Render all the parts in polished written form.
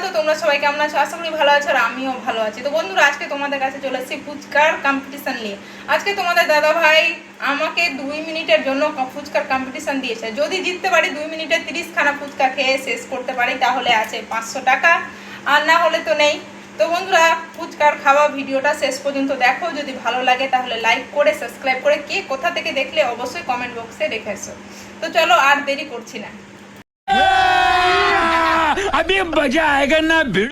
তো তোমরা সবাই কেমন আছো? আশা করি ভালো আছো আর আমিও ভালো আছি। তো বন্ধুরা, আজকে তোমাদের কাছে চলে এসেছি ফুচকার কম্পিটিশন নিয়ে। আজকে তোমাদের দাদা ভাই আমাকে 2 মিনিটের জন্য ফুচকার কম্পিটিশন দিয়েছে। যদি জিততে পারি 2 মিনিটে 30 খানা ফুচকা খেয়ে শেষ করতে পারি তাহলে আছে 500 টাকা, আর না হলে তো নেই। তো বন্ধুরা, ফুচকার খাওয়া ভিডিওটা শেষ পর্যন্ত দেখো। যদি ভালো লাগে তাহলে লাইক করে সাবস্ক্রাইব করে কে কোথা থেকে দেখলে অবশ্যই কমেন্ট বক্সে রেখে এসো। তো চলো আর দেরি করছি না। अभी मजा आएगा ना भिड़।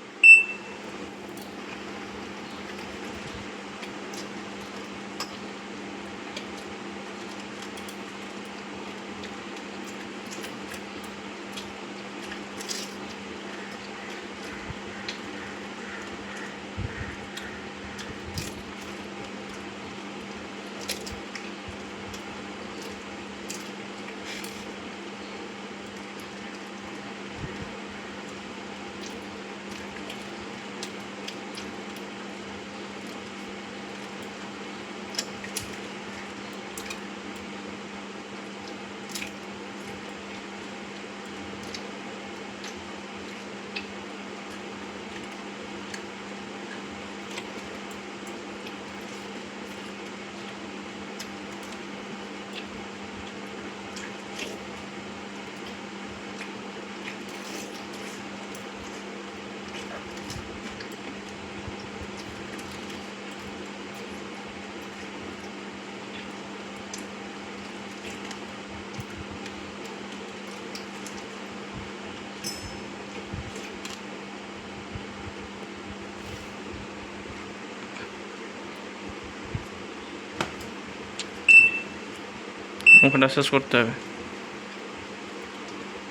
ওখানে শেষ করতে হবে।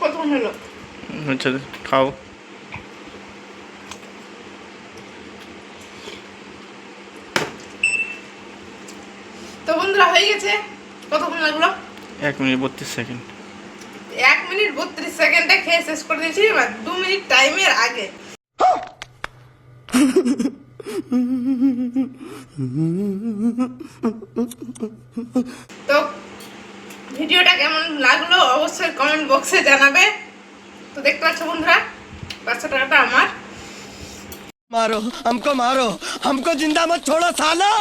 কতক্ষণ হলো? আচ্ছা, খাও। তো বন্ধুরা, হয়ে গেছে। কতক্ষণ লাগলো? 1 মিনিট 32 সেকেন্ড। 1 মিনিট 32 সেকেন্ডে খেয়ে শেষ করে দিয়েছি, 2 মিনিট টাইমের আগে। তো ভিডিওটা কেমন লাগলো অবশ্যই কমেন্ট বক্সে জানাবে। তো দেখতে পাচ্ছ বন্ধুরা, 500 টাকাটা আমার। मारो हमको जिंदा मत छोड़ो सालो।